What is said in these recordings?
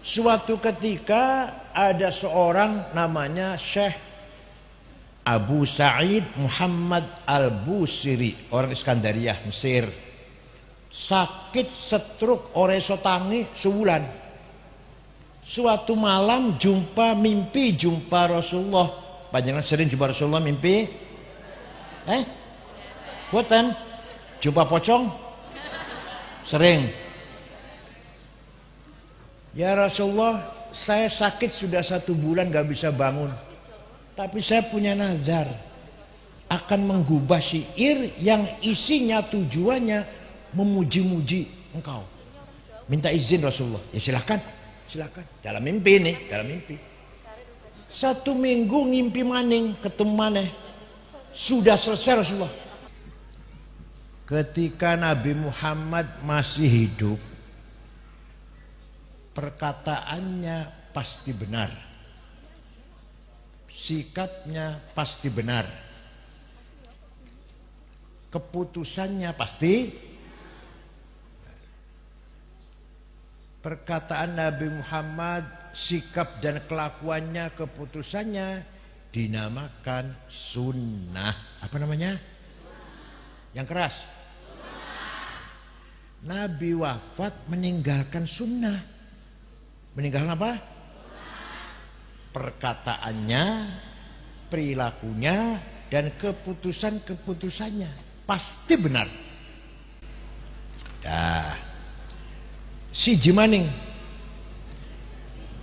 Suatu ketika ada seorang namanya Syekh Abu Sa'id Muhammad Al-Busiri, orang Iskandariyah, Mesir. Sakit stroke ora iso tangi sebulan. Suatu malam mimpi jumpa Rasulullah. Panjenengan sering jumpa Rasulullah mimpi? Boten? Jumpa pocong? Sering. Ya Rasulullah, saya sakit sudah 1 bulan gak bisa bangun. Tapi saya punya nazar akan menggubah syair yang isinya tujuannya memuji-muji engkau. Minta izin Rasulullah. Ya silakan. Dalam mimpi nih, dalam mimpi. 1 minggu ngimpi maning, ketemu maneh. Sudah selesai Rasulullah. Ketika Nabi Muhammad masih hidup, perkataannya pasti benar. Sikapnya pasti benar. Keputusannya pasti. Perkataan Nabi Muhammad, sikap dan kelakuannya, keputusannya dinamakan sunnah. Apa namanya? Yang keras. Nabi wafat meninggalkan sunnah. Meninggalkan apa? Perkataannya, perilakunya, dan keputusannya pasti benar. Siji maning,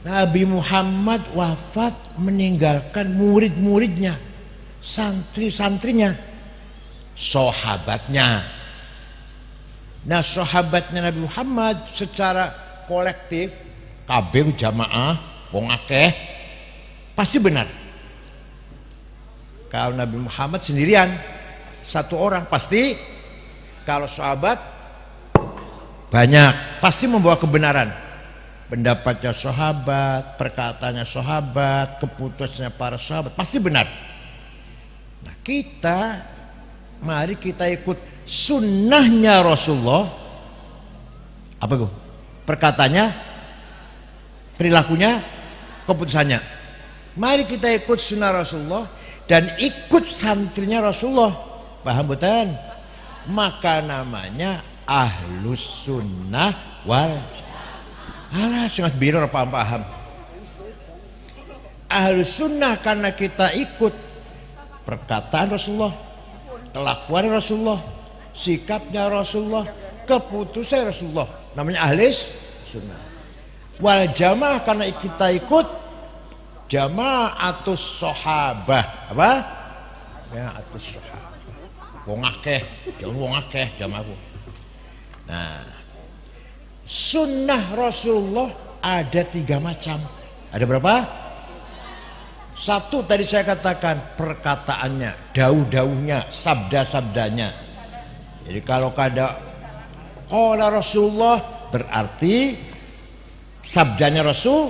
Nabi Muhammad wafat meninggalkan murid-muridnya, santri-santrinya, sahabatnya. Nah, sahabatnya Nabi Muhammad secara kolektif, kabeh jamaah, wong akeh, pasti benar. Kalau Nabi Muhammad sendirian, 1 orang pasti. Kalau sahabat banyak, pasti membawa kebenaran. Pendapatnya sahabat, perkataannya sahabat, keputusannya para sahabat, pasti benar. Nah, mari kita ikut sunnahnya Rasulullah. Apa itu? Perkataannya, perilakunya, keputusannya. Mari kita ikut sunnah Rasulullah dan ikut santrinya Rasulullah. Paham betul? Maka namanya ahlus sunnah wal alah sangat biru paham. Ahlus sunnah karena kita ikut perkataan Rasulullah, kelakuan Rasulullah, sikapnya Rasulullah, keputusan Rasulullah. Namanya ahlus sunnah. Wal jamaah karena kita ikut jamaatus sahabah. Apa? Jamaatus sahabah. Wong akeh jamaah. Nah, sunnah Rasulullah ada 3 macam. Ada berapa? 1 tadi saya katakan, perkataannya, dauh-dauhnya, sabda-sabdanya. Jadi kalau ada qala Rasulullah berarti sabdanya Rasul,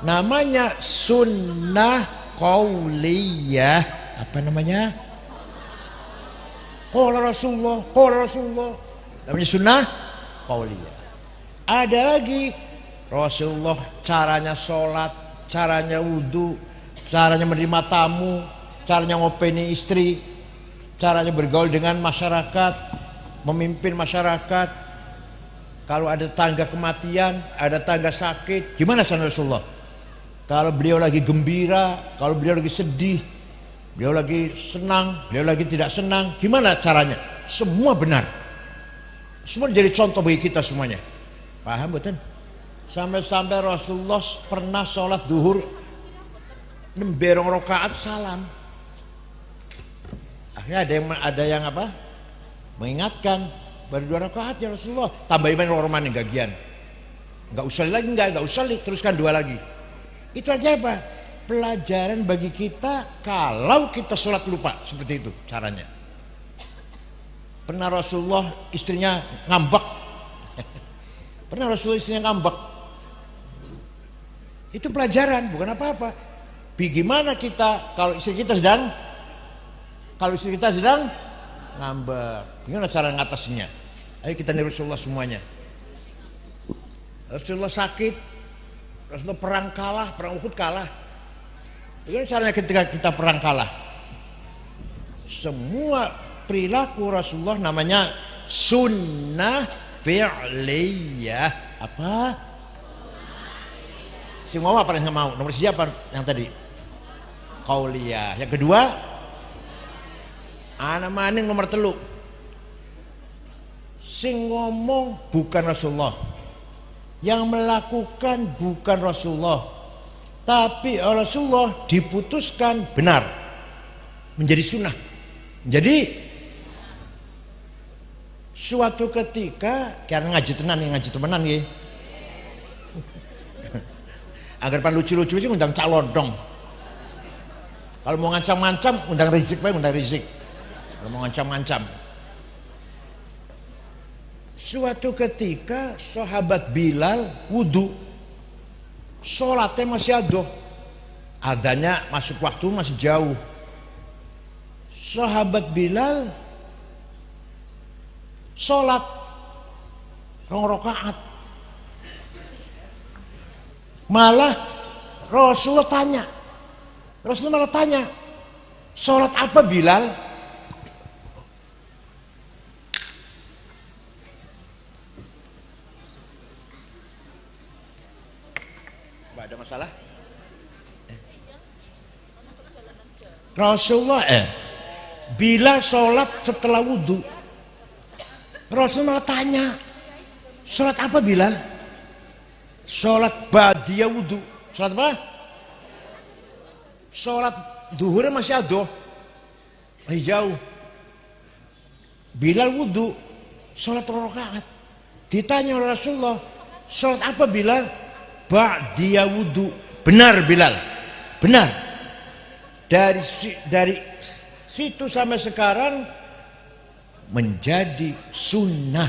namanya sunnah qauliyah. Apa namanya? Qala Rasulullah, namanya sunnah qauliyah. Ada lagi Rasulullah caranya sholat, caranya wudu, caranya menerima tamu, caranya ngopeni istri, caranya bergaul dengan masyarakat, memimpin masyarakat. Kalau ada tangga kematian, ada tangga sakit, gimana sana Rasulullah? Kalau beliau lagi gembira, kalau beliau lagi sedih, beliau lagi senang, beliau lagi tidak senang, gimana caranya? Semua benar. Semua jadi contoh bagi kita semuanya. Paham betul? Sampai-sampai Rasulullah pernah sholat duhur 6 rakaat salam. Akhirnya ada yang apa? Mengingatkan, baru 2 rakaat ya Rasulullah. Tambah iman orang yang gagian. Enggak usah lagi, enggak usah teruskan 2 lagi. Itu aja apa? Pelajaran bagi kita kalau kita sholat lupa, seperti itu caranya. Pernah Rasulullah istrinya ngambek. Pernah Rasulullah istrinya ngambek. Itu pelajaran, bukan apa-apa. Bagaimana kita kalau istri kita sedang ngambek, gimana cara ngatasinya? Ayo kita niru Rasulullah semuanya. Rasulullah sakit, Rasulullah perang kalah, perang Uhud kalah. Itu caranya ketika kita perang kalah. Semua perilaku Rasulullah namanya sunnah fi'liyah. Apa? Si mau apa yang mau? Nomor siapa yang tadi? Qauliyah. Yang kedua, ana maning nomor telu. Sing ngomong bukan Rasulullah, yang melakukan bukan Rasulullah, tapi Rasulullah diputuskan benar menjadi sunnah. Jadi suatu ketika karena ngaji tenan ya. Agar pan lucu-lucu sih undang calon dong. Kalau mau ngancam-ngancam undang Rizik bae, undang Rizik. Kalau mau ngancam-ngancam. Suatu ketika sahabat Bilal wudu, sholatnya masih adoh, adanya masuk waktu masih jauh. Sahabat Bilal sholat 2 rakaat, malah Rasulullah malah tanya, sholat apa Bilal? Ada masalah? Rasulullah bila sholat setelah wudhu, Rasulullah malah tanya, sholat apa Bilal? Sholat ba'diyah wudhu. Sholat apa? Sholat duhur masih adoh, masih jauh. Bilal wudhu, sholat 2 rakaat. Ditanya oleh Rasulullah, sholat apa Bilal? Ba'diyah wudhu. Benar Bilal, benar. Dari situ sampai sekarang menjadi sunnah.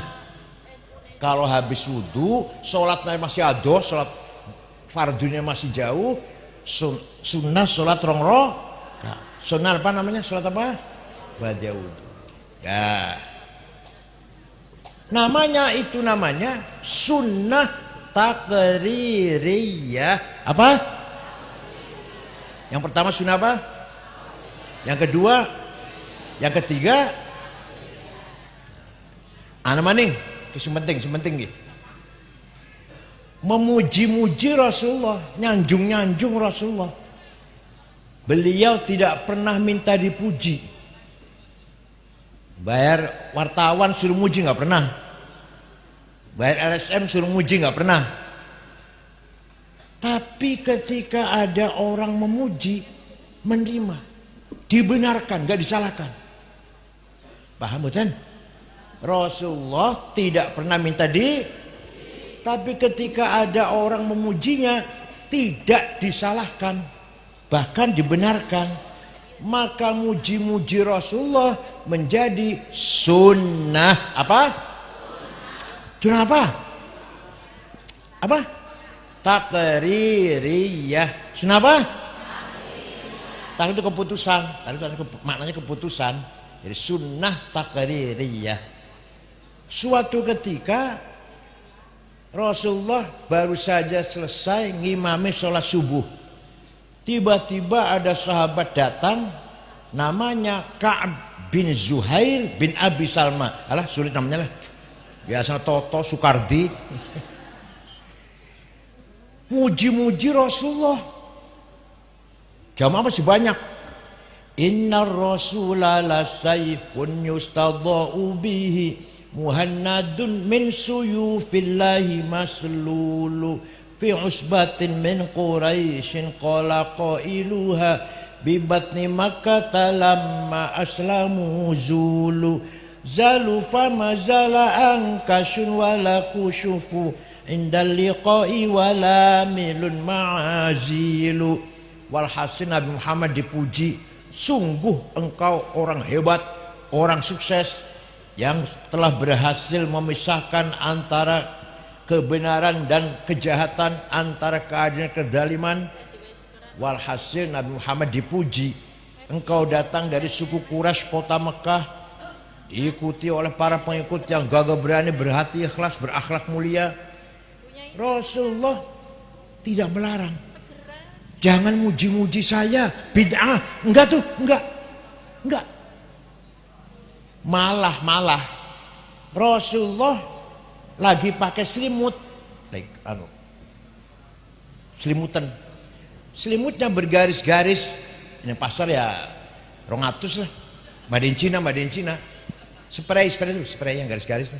Kalau habis wudhu, sholatnya masih adoh, sholat fardunya masih jauh, sunnah sholat 2 rakaat. Sunnah apa namanya? Sholat apa? Ba'diyah wudhu. Ya, namanya sunnah takririyah. Apa? Yang pertama sunnah apa? Yang kedua, yang ketiga, ana maning, sementing gitu. Memuji-muji Rasulullah, nyanjung Rasulullah. Beliau tidak pernah minta dipuji. Bayar wartawan suruh muji nggak pernah. Bayar LSM suruh muji nggak pernah. Tapi ketika ada orang memuji, menerima, dibenarkan, nggak disalahkan. Paham bukan? Rasulullah tidak pernah minta tapi ketika ada orang memujinya, tidak disalahkan, bahkan dibenarkan. Maka muji-muji Rasulullah menjadi sunnah. Apa? Sunnah apa? Apa? Takririyah. Sunnah apa? Takrir itu keputusan. Maknanya keputusan. Jadi sunnah takririyah. Suatu ketika Rasulullah baru saja selesai ngimami sholat subuh. Tiba-tiba ada sahabat datang, namanya Ka'ab bin Zuhair bin Abi Salma. Alah, sulit namanya lah. Biasa Toto Sukardi. Muji-muji Rasulullah. Jamaah masih banyak. Inna Rasulah la sayfun yustadha'u bihi muhannadun min suyufillahi maslulu fi usbatin min Quraisyin qala qailuha bibatni Makkah lamma aslamu zulu zalu fama zala angkashun wala kushufu indal liqa'i wala milun ma'azilu. Walhasil Nabi Muhammad dipuji, sungguh engkau orang hebat, orang sukses yang telah berhasil memisahkan antara kebenaran dan kejahatan, antara keadilan dan kezaliman. Walhasil Nabi Muhammad dipuji, engkau datang dari suku Quraisy kota Mekah, diikuti oleh para pengikut yang gagah berani, berhati ikhlas, berakhlak mulia. Rasulullah tidak melarang. Jangan muji-muji saya, bid'ah. Enggak tuh, enggak. Malah Rasulullah lagi pakai selimut, selimutan. Selimutnya bergaris-garis. Ini pasar ya 200 lah. Made in Cina. Spray yang garis-garis.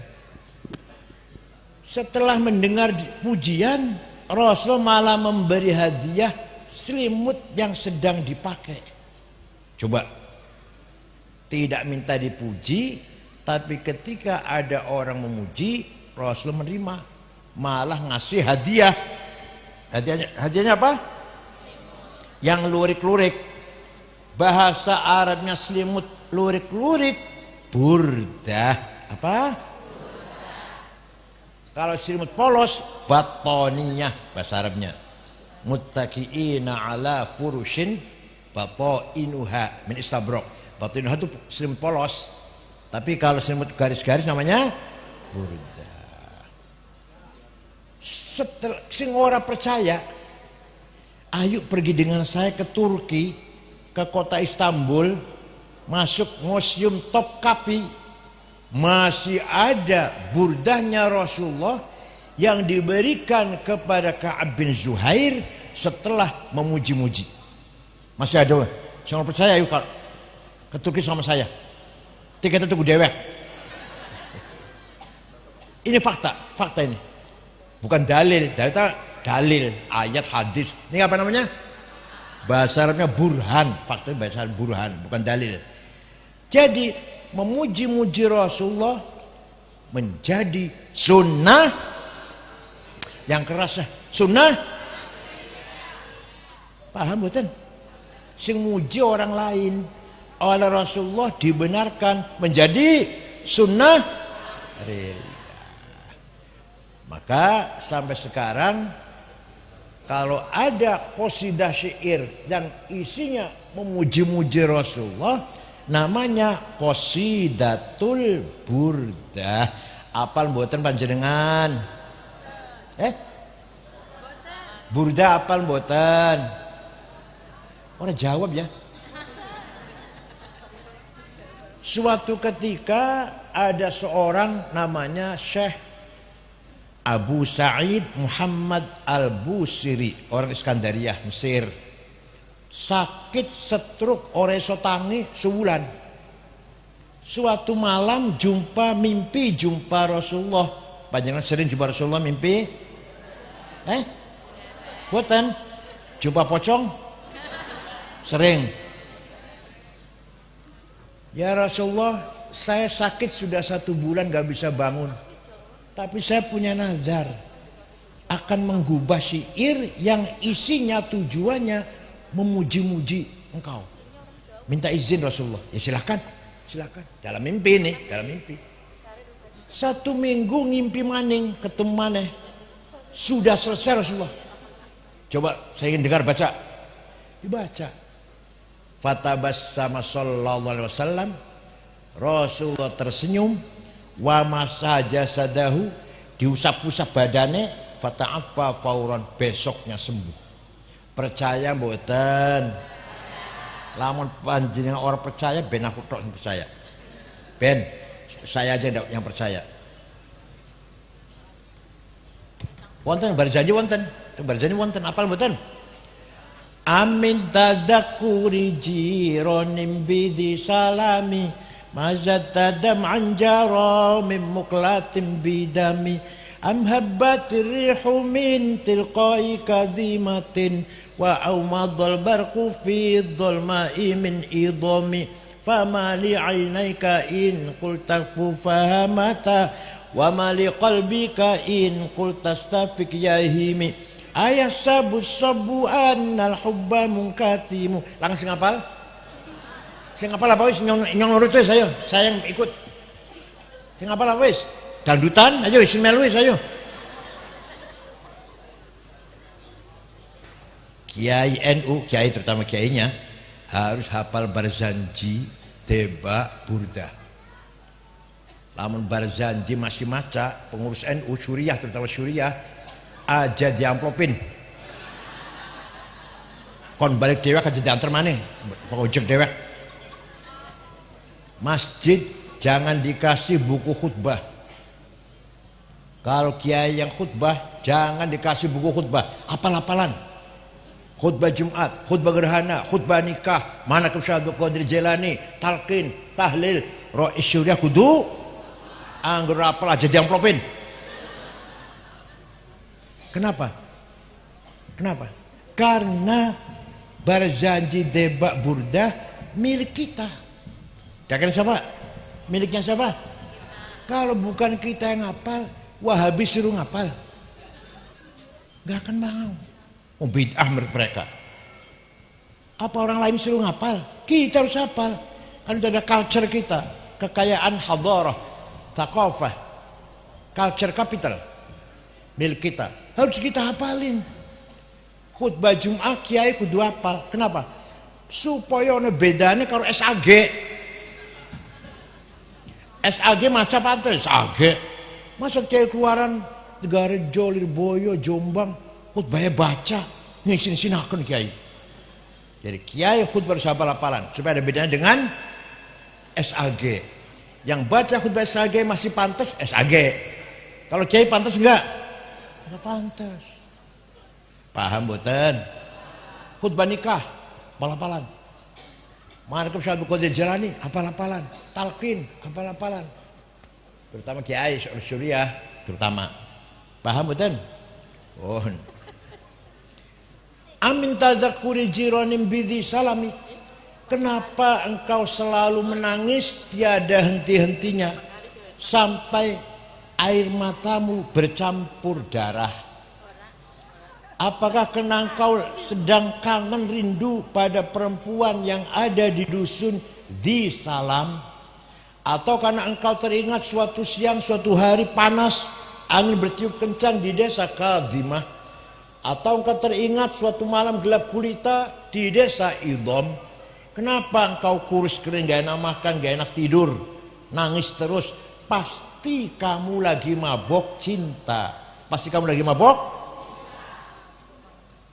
Setelah mendengar pujian, Rasul malah memberi hadiah selimut yang sedang dipakai. Coba, tidak minta dipuji, tapi ketika ada orang memuji, Rasul menerima, malah ngasih hadiah. Hadiahnya apa? Yang lurik-lurik. Bahasa Arabnya selimut lurik-lurik, burdah. Apa? Kalau selimut polos, batoniyah bahasa Arabnya. Muttaqiina ala furushin batoinuha min istabrok. Batoinuha itu selimut polos. Tapi kalau selimut garis-garis namanya burdah. Setelah sing ora percaya, ayo pergi dengan saya ke Turki, ke kota Istanbul, masuk museum Topkapi. Masih ada burdahnya Rasulullah yang diberikan kepada Ka'ab bin Zuhair setelah memuji-muji. Masih ada. Jangan percaya, yuk ke Turki sama saya. Tiketnya tunggu dewek. Ini fakta ini. Bukan dalil ayat hadis. Ini apa namanya? Bahasa Arabnya burhan. Fakta bahasa Arab burhan, bukan dalil. Jadi memuji-muji Rasulullah menjadi sunnah yang kerasa. Sunnah, paham betul? Sing muji orang lain oleh Rasulullah dibenarkan menjadi sunnah. Maka sampai sekarang kalau ada qasidah syair yang isinya memuji-muji Rasulullah, namanya qasidatul burdah. Apal mboten panjenengan? Burdah apal mboten? Orang jawab ya. Suatu ketika ada seorang namanya Syekh Abu Sa'id Muhammad Al-Busiri, orang Iskandariyah, Mesir. Sakit stroke ora iso tangi sebulan. Suatu malam mimpi jumpa Rasulullah. Panjenengan sering jumpa Rasulullah mimpi? Boten? Jumpa pocong? Sering. Ya Rasulullah, saya sakit sudah 1 bulan gak bisa bangun. Tapi saya punya nazar akan menggubah syair yang isinya tujuannya memuji-muji engkau. Minta izin Rasulullah. Ya silakan. Dalam mimpi nih, dalam mimpi. 1 minggu ngimpi maning, ketemu maneh. Sudah selesai Rasulullah. Coba saya ingin dengar baca. Dibaca. Fatabassama sallallahu alaihi wasallam. Rasulullah tersenyum. Wa masaja sadahu, diusap-usap badannya. Fata'affa fauran, besoknya sembuh. Percaya mboten? Lamun panjenengan orang percaya, ben aku tok sing percaya. Ben, saya aja yang percaya. Wonten berjanji wonten. Berjanji wonten apal mboten? Amin tadakuri jironim bidi salami mazat tadam anjara min muklatim bidami am habbatir rihu min tilqai kadhimatin wa aumadhal barqu fi dhulma'i min idami fama li 'ainayka in qulta fahamata wa ma li qalbika in qulta stafik yahimi ayas sabu annal hubba munkatimu. Langsung hafal? Sing hafal apa wis nyong nurut wis ayo, saya yang ikut. Sing hafal apa wis? Dandutan ayo wis melu wis ayo. Kiai NU, kiai terutama kiainya harus hafal Barzanji, Deba, Burdah. Lamun Barzanji masih maca, pengurus NU Syuriah terutama Syuriah aja diamplopin. kon balik dewek aja diantar maneh ojek dewek. Masjid jangan dikasih buku khutbah. Kalau kiai yang khutbah jangan dikasih buku khutbah, apal-apalan. Khutbah Jumat, khutbah gerhana, khutbah nikah, manaqib Syekh Qadir Jailani, talqin, tahlil, rois syuriah kudu anggur apal aja diamplopin. Kenapa? Kenapa? Karena berjanji debak burdah milik kita. Kira-kira siapa? Miliknya siapa? Kalau bukan kita yang ngapal, Wahabi suruh ngapal, gak akan mau. Bid'ah mereka. Apa orang lain suruh ngapal? Kita harus hafal. Kan itu ada culture kita, kekayaan hadarah, thaqafah, culture capital milik kita. Harus kita hafalin. Khutbah Jumat kiai kudu hafal. Kenapa? Supaya ono bedane karo SAG. SAG maca pantes, SAG. Masa kiai keluaran Tegarejo, Lirboyo, Jombang khutbahnya baca ngisin-sinakeun kiai. Jadi kiai khutbah harus hafal-hafalan supaya ada bedanya dengan SAG. Yang baca khutbah SAG masih pantas SAG. Kalau kiai pantas enggak? Enggak pantas. Paham mboten? Khutbah nikah hafal-hafalan. Manaqib Syekh Qadir Jailani hafal-hafalan, talqin hafal-hafalan. Terutama kiai syuriah terutama. Paham mboten? Oh. Amin tadzakuri jiranim bidhi salami. Kenapa engkau selalu menangis tiada henti-hentinya sampai air matamu bercampur darah? Apakah karena engkau sedang kangen rindu pada perempuan yang ada di dusun di Salam? Atau karena engkau teringat suatu siang suatu hari panas angin bertiup kencang di desa Kadhimah? Atau engkau teringat suatu malam gelap gulita di desa Idom? Kenapa engkau kurus kering, gak enak makan, gak enak tidur, nangis terus? Pasti kamu lagi mabok cinta. Pasti kamu lagi mabok?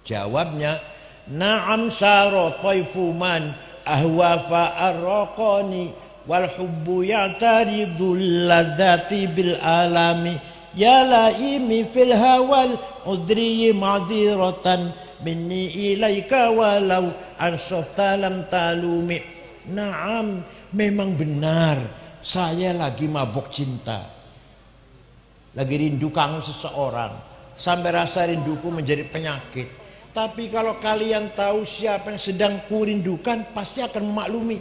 Jawabnya, na'am saro taifu man ahwa fa'arraqani wal hubbu ya'taridul ladzati bil alami. Ya laimi fil hawal udri ma'dziratan minni ilaika walau ansafta lam talumi. Naam, memang benar saya lagi mabuk cinta, lagi rindu kangen seseorang sampai rasa rinduku menjadi penyakit. Tapi kalau kalian tahu siapa yang sedang kurindukan, pasti akan memaklumi.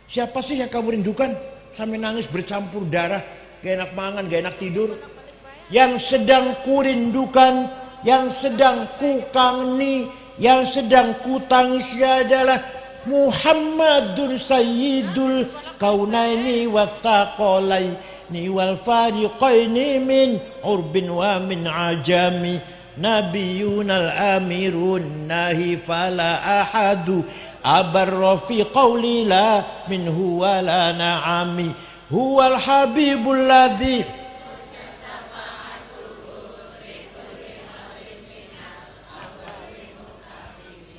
Siapa sih yang kamu rindukan sampai nangis bercampur darah, gak enak mangan, gak enak tidur? Yang sedang kurindukan, yang sedang kukangeni, yang sedang kutangisi adalah Muhammadun Sayyidul Kaunaini wathaqalaini wal fariqaini min urbin wa min ajami. Nabiyunal amirun nahi fala ahadu abarra fi qawli la minhu wala na'ami. Huwal habibul ladzi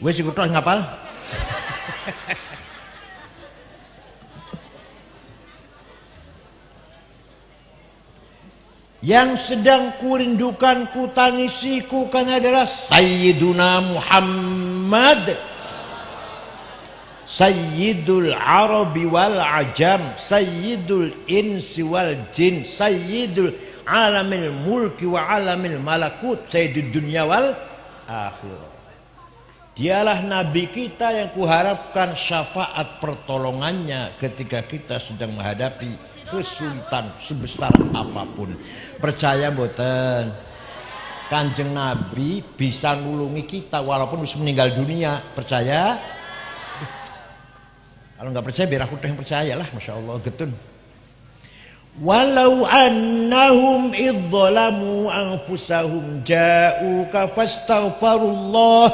wes ikut terus ngapal. Yang sedang kurindukan, kutangisi, kan adalah Sayyiduna Muhammad, Sayyidul Arabi wal Ajam, Sayyidul Insi wal Jin, Sayyidul Alamil Mulki wa Alamil Malakut, Sayyidul Dunya wal Akhirah. Dialah Nabi kita yang kuharapkan syafaat pertolongannya ketika kita sedang menghadapi kesulitan sebesar apapun. Percaya mboten? Kanjeng Nabi bisa nulungi kita walaupun bisa meninggal dunia. Percaya? Kalau nggak percaya biar aku yang percaya lah. Masya Allah getun. Walau annahum idzalamu anfusahum ja'uka fastaghfirullah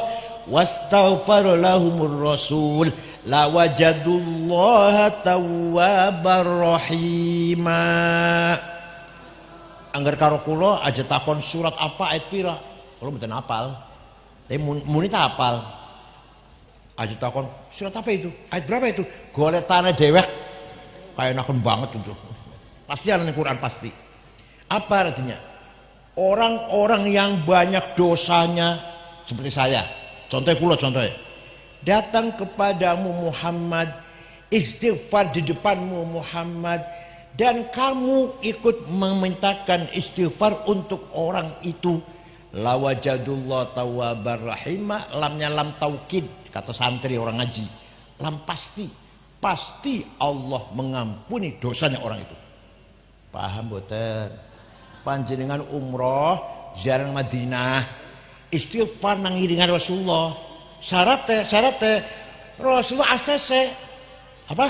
wastaghfar lahumur rasul lawajadullaha tawwabar rahima. Angger karo kula aja takon surat apa ayat pira, kula mboten hafal. Tapi muni ta hafal. Aja takon, surat apa itu? Ayat berapa itu? Golek tanah dewek. Kayak nakon banget itu. Pasti ada di Quran pasti. Apa artinya? Orang-orang yang banyak dosanya seperti saya. Contohnya. Datang kepadamu Muhammad, istighfar di depanmu Muhammad, dan kamu ikut memintakan istighfar untuk orang itu. Lawajadullah tawwabar rahimah, lamnya lam taukid, kata santri orang ngaji. Lam pasti Allah mengampuni dosanya orang itu. Paham boten? Panjenengan umroh ziarah Madinah, istighfar nang iringan Rasulullah. Syaratnya Rasulullah ACC. Apa?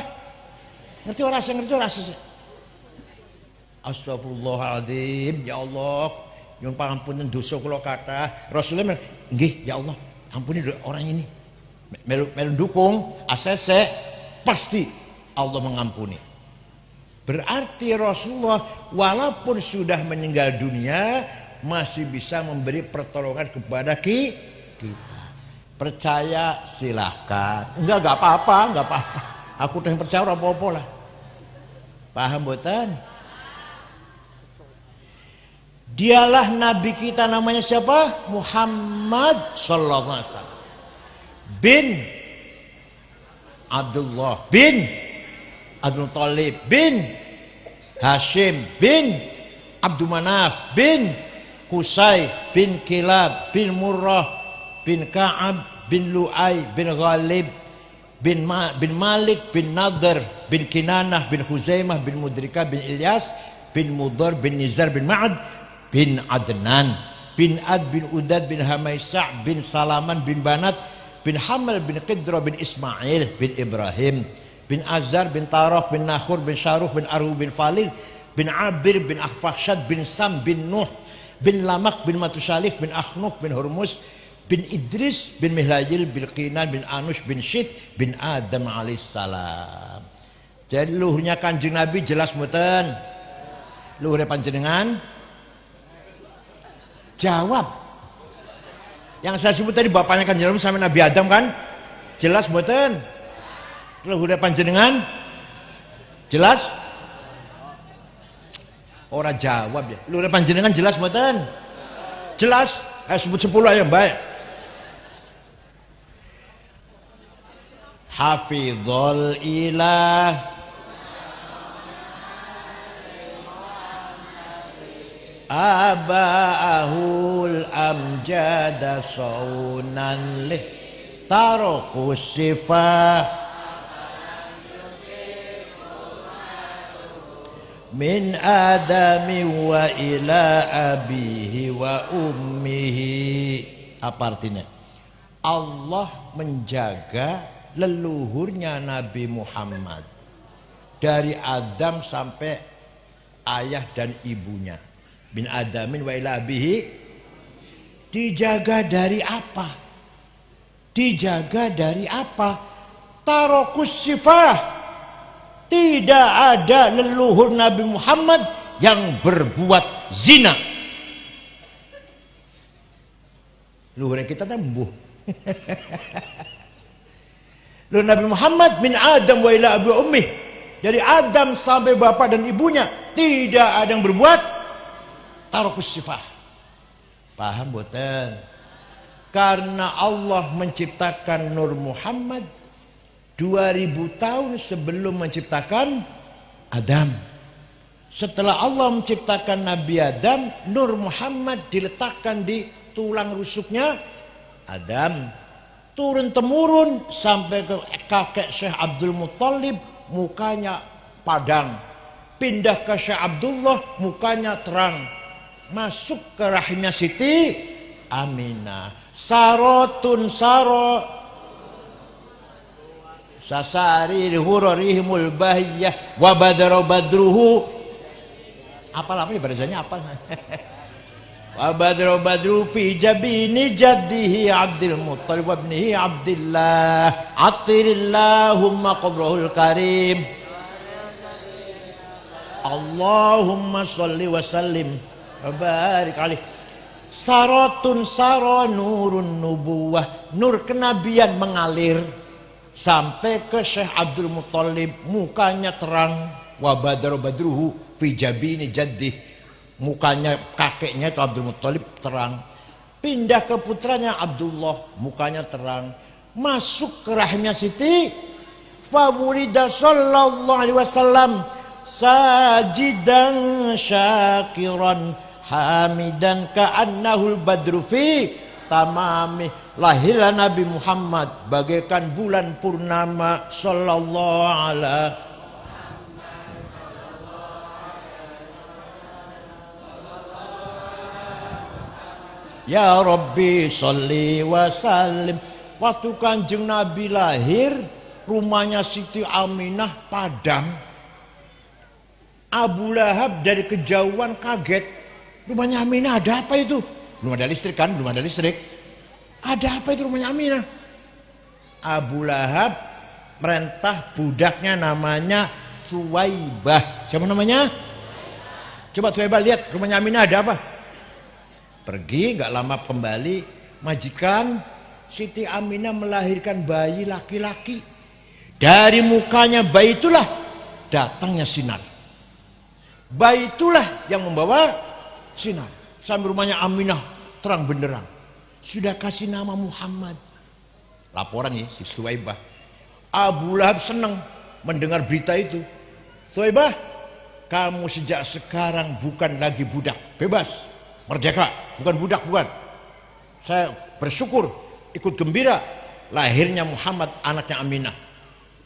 Ngerti ora ACC? Astagfirullahaladzim, ya Allah, nyuwun pangapunten dosa kula kathah. Rasulullah nggih, ya Allah, ampuni orang ini. Melu dukung ACC, pasti Allah mengampuni. Berarti Rasulullah walaupun sudah meninggal dunia masih bisa memberi pertolongan kepada kita. Percaya silahkan. Enggak apa-apa. Aku yang percaya ora apa-apa lah. Paham boten? Dialah nabi kita, namanya siapa? Muhammad sallallahu alaihi wasallam. Bin Abdullah bin Abdul Thalib bin Hashim bin Abdul Manaf bin Qusay bin Kilab bin Murrah bin Ka'ab bin Lu'ay bin Ghalib bin Malik bin Nadr bin Kinanah bin Huzaimah bin Mudrikah bin Ilyas bin Mudhar bin Nizar bin Ma'ad bin Adnan bin Ad bin Udad bin Hamaisa' bin Salaman bin Banat bin Hamal bin Qidra bin Ismail bin Ibrahim bin Azar bin Tarah bin Nakhur bin Syaruh bin Arhu bin Falih bin Abir bin Akhfahshad bin Sam bin Nuh bin Lamak bin Matusalih bin Akhnuf bin Hurmus bin Idris bin Mihlayil bin Qinan bin Anush bin Syith bin Adam alaihissalam. Jadi luhurnya Kanjeng Nabi jelas mboten? Luhurnya panjenengan? Jawab. Yang saya sebut tadi bapaknya Kanjeng Nabi sama Nabi Adam kan? Jelas mboten? Luhurnya panjenengan? Jelas? Orang jawab ya. Luhurnya panjenengan jelas mboten? Jelas? Sebut 10 aja baik. Hafizul ilah Aba'ahul amjada saunan lih taroku sifah min adami wa ila abihi wa ummihi. Apa artinya? Allah menjaga leluhurnya Nabi Muhammad dari Adam sampai ayah dan ibunya. Bin adamin wa ila abihi. Dijaga dari apa? Dijaga dari apa? Tarokus sifah. Tidak ada leluhur Nabi Muhammad yang berbuat zina. Leluhur kita tembuh. Leluhur Nabi Muhammad min Adam wa ila abi ummih. Dari Adam sampai bapak dan ibunya tidak ada yang berbuat tarokus sifah. Paham boten? Karena Allah menciptakan Nur Muhammad 2000 tahun sebelum menciptakan Adam. Setelah Allah menciptakan Nabi Adam, Nur Muhammad diletakkan di tulang rusuknya Adam. Turun temurun sampai ke kakek Syekh Abdul Muttalib, mukanya padang. Pindah ke Syekh Abdullah, mukanya terang. Masuk ke rahimnya Siti Aminah. Sarotun saro sasari hurarihimul bahiyah wa badaro badruhu. Apal apa ya bahasanya apal. Wa badaro badru fi jabini jaddihi Abdul Muttalib wa ibnihi Abdillah atirillahumma qabrahul karim. Allahumma salli wa sallim barik alaihi. Sarotun saro nurun nubuwah, nur kenabian mengalir sampai ke Syekh Abdul Muthalib, mukanya terang. Wa badru badruhu fi jabini jaddih, mukanya kakeknya itu Abdul Muthalib terang. Pindah ke putranya Abdullah, mukanya terang. Masuk ke rahimnya Siti, fa wulida sallallahu alaihi wasallam sajidan syakiran hamidan ka'annahul badru fi tamami. Lahirlah Nabi Muhammad bagaikan bulan purnama sallallahu alaihi. Ya Rabbi sholli wa sallim. Waktu Kanjeng Nabi lahir, rumahnya Siti Aminah padam. Abu Lahab dari kejauhan kaget. Rumahnya Aminah ada apa itu? Belum ada listrik kan? Belum ada listrik. Ada apa itu rumahnya Aminah? Abu Lahab merentah budaknya namanya Suwaibah. Siapa namanya? Coba Suwaibah lihat rumahnya Aminah ada apa? Pergi gak lama kembali, majikan Siti Aminah melahirkan bayi laki-laki. Dari mukanya bayi itulah datangnya sinar. Bayi itulah yang membawa sinar. Sampai rumahnya Aminah terang benderang. Sudah kasih nama Muhammad. Laporan ya si Suwaibah. Abu Lahab senang mendengar berita itu. Suwaibah, kamu sejak sekarang bukan lagi budak, bebas, merdeka, bukan budak, bukan. Saya bersyukur, ikut gembira lahirnya Muhammad, anaknya Aminah.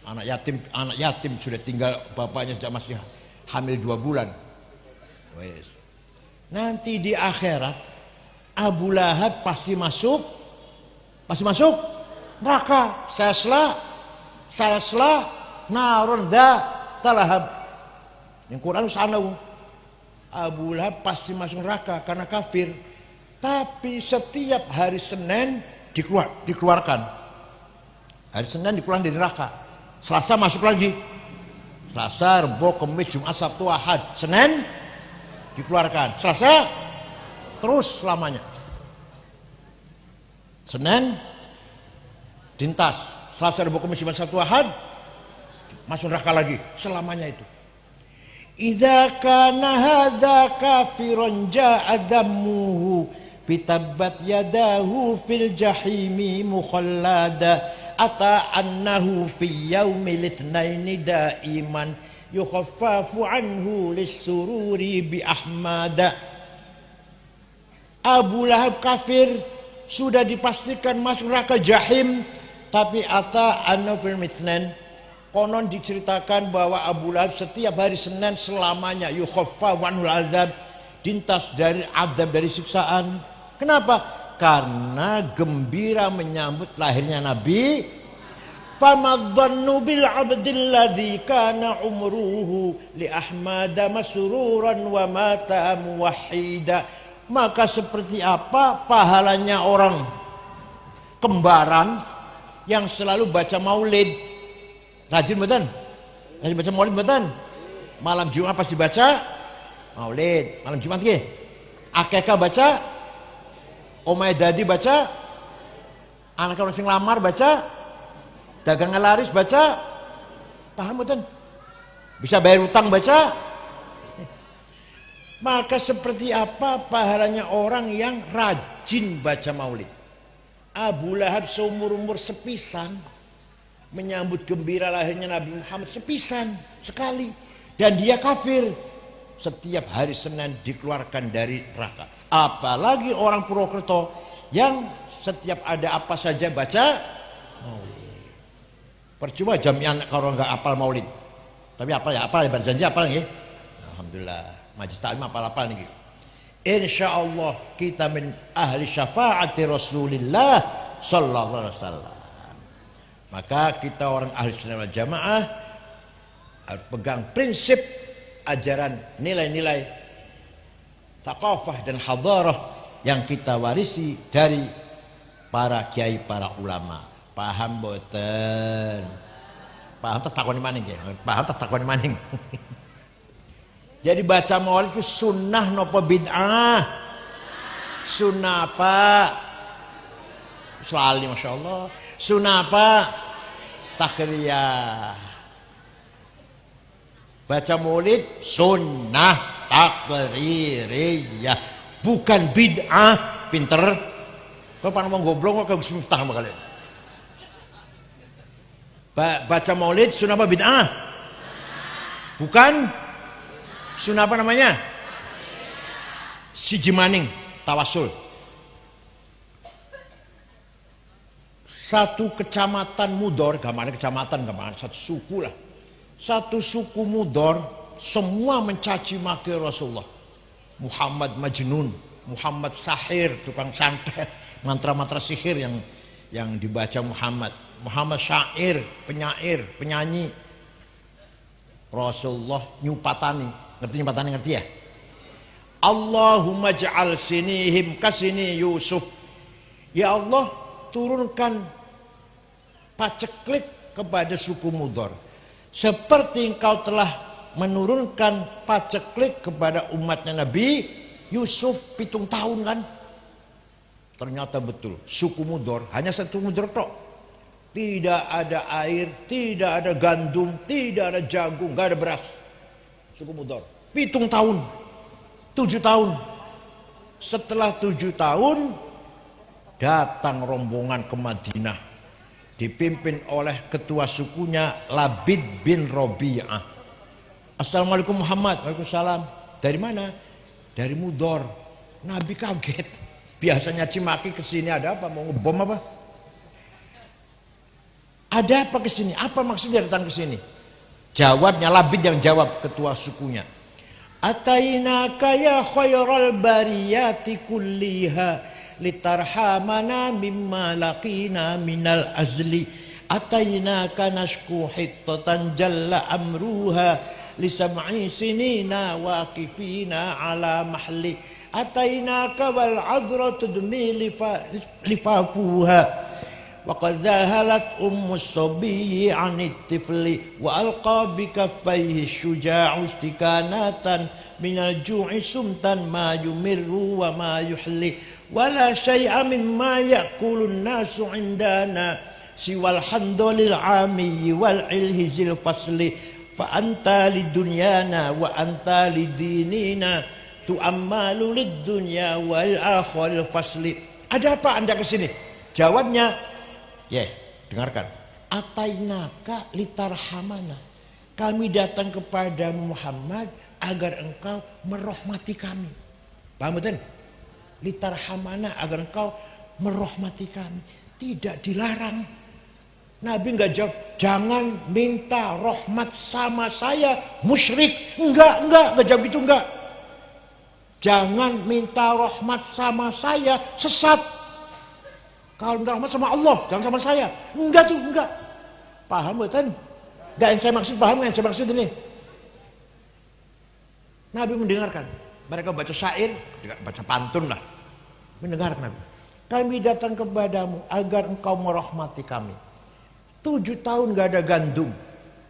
Anak yatim sudah tinggal bapaknya sejak masih hamil 2 bulan. Nanti di akhirat Abu Lahab pasti masuk neraka. Saya sela narun talahab. Yang Quran sanau. Abu Lahab pasti masuk neraka karena kafir. Tapi setiap hari Senin dikeluarkan. Hari Senin dikeluarkan dari neraka. Selasa masuk lagi. Selasa, Rebo, Kamis, Jumat, Sabtu, Ahad, Senin dikeluarkan. Selasa terus selamanya. Senin dintas. Selasa, Rebo, Kamis, Jumat, Sabtu, Ahad masuk neraka lagi selamanya itu. Idza kana hadza kafiran ja'a dammuhu bitabbat yadahu fil jahimi mukhallada ata annahu fi yaumil itsnaini daiman yukhaffafu anhu lis-sururi bi ahmada. Abu Lahab kafir sudah dipastikan masuk neraka jahim, tapi ata annahu fil itsnain, konon diceritakan bahwa Abu Lahab setiap hari Senin selamanya yukhaffafu anhu al-azab, dintas dari adab, dari siksaan. Kenapa? Karena gembira menyambut lahirnya Nabi. Famadhannu bil abdil ladzi kana umruhu li ahmada masruran wa mata muwahhida. Maka seperti apa pahalanya orang kembaran yang selalu baca maulid? Rajin betul? Rajin baca maulid betul? Malam Jumat pasti baca maulid. Malam Jumat nggih. Akekah baca, omahe dadi baca, anak orang sing lamar baca, dagangan laris baca, paham betul? Bisa bayar utang baca. Maka seperti apa pahalanya orang yang rajin baca maulid? Abu Lahab seumur-umur sepisan menyambut gembira lahirnya Nabi Muhammad, sepisan sekali, dan dia kafir. Setiap hari Senin dikeluarkan dari neraka. Apalagi orang Purwokerto yang setiap ada apa saja baca maulid. Percuma jamiah kalau nggak apal maulid. Tapi apal ya berjanji apal nih. Alhamdulillah, majlis taklim apal nih. Insyaallah kita min ahli syafaati Rasulillah sallallahu alaihi wasallam. Maka kita orang ahli sunnah wal jamaah harus pegang prinsip ajaran, nilai-nilai thaqafah dan hadarah yang kita warisi dari para kiai, para ulama. Paham boten? Paham tak takoni maning ya? Paham tak takoni maning? Jadi baca maulid itu sunnah nopo bid'ah? Sunnah apa? Selali Masya Allah. Sunnah apa? Takriyah. Baca maulid sunnah takriyah, bukan bid'ah. Pinter. Kau pernah mau goblok kok Gus Miftah sama kalian. Baca maulid sunnah apa bid'ah? Bukan. Sunnah apa namanya? Siji maning tawasul. Satu kecamatan Mudor, gambarnya kecamatan, gambarnya satu suku lah. Satu suku Mudor, semua mencaci maki Rasulullah. Muhammad Majnun, Muhammad Sahir, tukang santet, mantra-mantra sihir yang dibaca Muhammad. Muhammad syair, penyair, penyanyi. Rasulullah nyupatani, ngerti ya? Allahumma ja'al sinihim kasini Yusuf. Ya Allah, turunkan paceklik kepada suku Mudor seperti engkau telah menurunkan paceklik kepada umatnya Nabi Yusuf 7 tahun kan. Ternyata betul suku Mudor, hanya satu Mudor tok, tidak ada air, tidak ada gandum, tidak ada jagung, gak ada beras. Suku Mudor 7 tahun, 7 tahun. Setelah 7 tahun datang rombongan ke Madinah dipimpin oleh ketua sukunya Labid bin Robi'ah. Assalamualaikum Muhammad. Waalaikumsalam. Dari mana? Dari Mudor. Nabi kaget. Biasanya cimaki kesini ada apa? Mau ngebom apa? Ada apa kesini? Apa maksudnya datang kesini? Jawabnya Labid yang jawab, ketua sukunya. Atainaka ya khairal bariyati kulliha litarhamana mimma laqina minal azli. Atainaka nashku hittatan jalla amruha lisam'i sinina waqifina ala mahli. Atainaka wal azra tudmi lifafuha وقد ذهلت الصبي عن الطفل وألقى بكفيه الشجاع استكانة من الجوع سمتا ما يمر وما يحلي ولا شيء مما يأكل الناس عندنا سوى الحنظل العامي والعلهز الفصل فأنت لدنيانا وأنت لديننا تؤمل للدنيا والآخر الفصل. Ada apa Anda kesini? Jawabnya, dengarkan. Atainaka litarhamana. Kami datang kepada Muhammad agar engkau merahmati kami. Paham betul? Litarhamana, agar engkau merahmati kami. Tidak dilarang. Nabi enggak jawab, jangan minta rahmat sama saya, musyrik. Enggak jawab gitu, enggak. Jangan minta rahmat sama saya, sesat. Kalau minta rahmat sama Allah, jangan sama saya. Enggak. Paham betul? Enggak yang saya maksud, paham yang saya maksud ini? Nabi mendengarkan. Mereka baca syair, baca pantun lah. Mendengarkan Nabi. Kami datang kepadamu agar engkau merahmati kami. 7 tahun enggak ada gandum.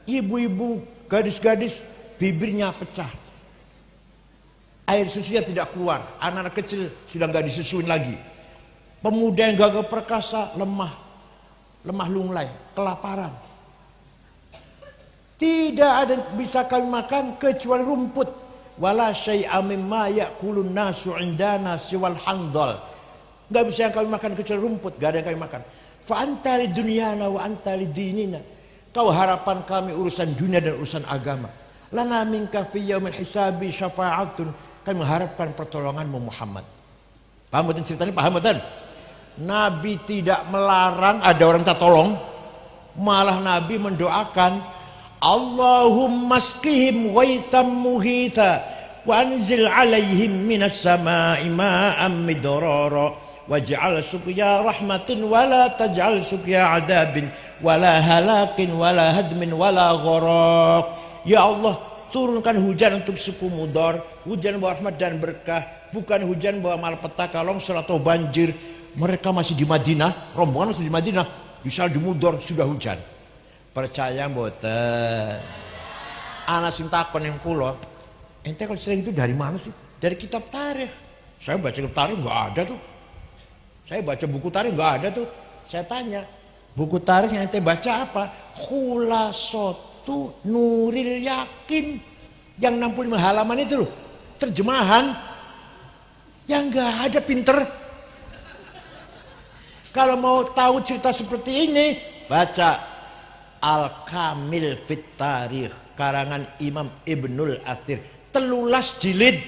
Ibu-ibu, gadis-gadis, bibirnya pecah. Air susunya tidak keluar. Anak-anak kecil sudah enggak disusuin lagi. Pemuda yang gagah perkasa lemah lunglai, kelaparan. Tidak ada bisa kami makan kecuali rumput. Wala syai'a mimma ya'kulun nasu 'indana siwal handal. Enggak bisa yang kami makan kecuali rumput, enggak ada yang kami makan. Fa anta lidunyana wa anta lidinina. Kau harapan kami urusan dunia dan urusan agama. Lana minka fi yaumil hisabi syafa'atun. Kami mengharapkan pertolonganmu Muhammad. Paham betul ceritanya? Paham betul? Nabi tidak melarang ada orang minta tolong, malah Nabi mendoakan, Allahumma skihim ghaitham muhitha wa anzil alaihim minas sama'i ma'am midrara waj'al suqya rahmatin wa la taj'al suqya adabin wa la halakin wa la hadmin wa la gharaq. Ya Allah, turunkan hujan untuk suku Mudor, hujan bawa rahmat dan berkah, bukan hujan bawa malapetaka, longsor atau banjir. Mereka masih di Madinah, rombongan masih di Madinah, misal di Mudor sudah hujan. Percaya mboten? Ana sing takon yang kula, ente kalau sering itu dari mana sih? Dari kitab tarikh. Saya baca tarikh nggak ada tuh. Saya baca buku tarikh nggak ada tuh. Saya tanya, buku tarikh yang ente baca apa? Khulasatu Nuril Yakin, yang 65 halaman itu loh, terjemahan. Yang nggak ada, pinter. Kalau mau tahu cerita seperti ini, baca Al-Kamil Fit Tarikh karangan Imam Ibnul Athir, 13 jilid.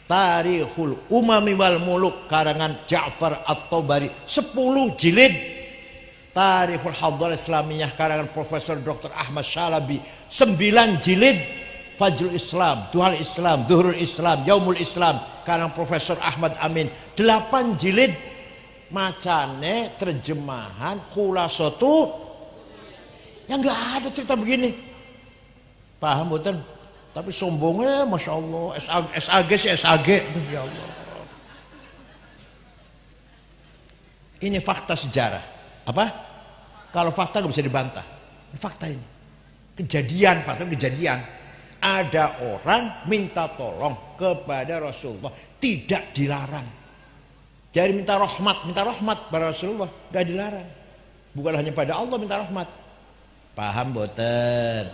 Tarikhul Umami wal Muluk karangan Ja'far At-Tabari, 10 jilid. Tarikhul Hadharah Islamiyah karangan Profesor Dr. Ahmad Syalabi, 9 jilid. Fajrul Islam, Duhal Islam, Duhurul Islam, Yaumul Islam karangan Profesor Ahmad Amin, 8 jilid. Macane terjemahan Khulasatu, yang nggak ada cerita begini. Paham bukan? Tapi sombongnya Masya Allah, SAG sih SAG. Ya Allah. Ini fakta sejarah. Apa? Kalau fakta nggak bisa dibantah. Ini fakta ini. Kejadian, fakta kejadian. Ada orang minta tolong kepada Rasulullah, tidak dilarang. Jadi minta rahmat pada Rasulullah, nggak dilarang. Bukan hanya pada Allah minta rahmat. Paham boten?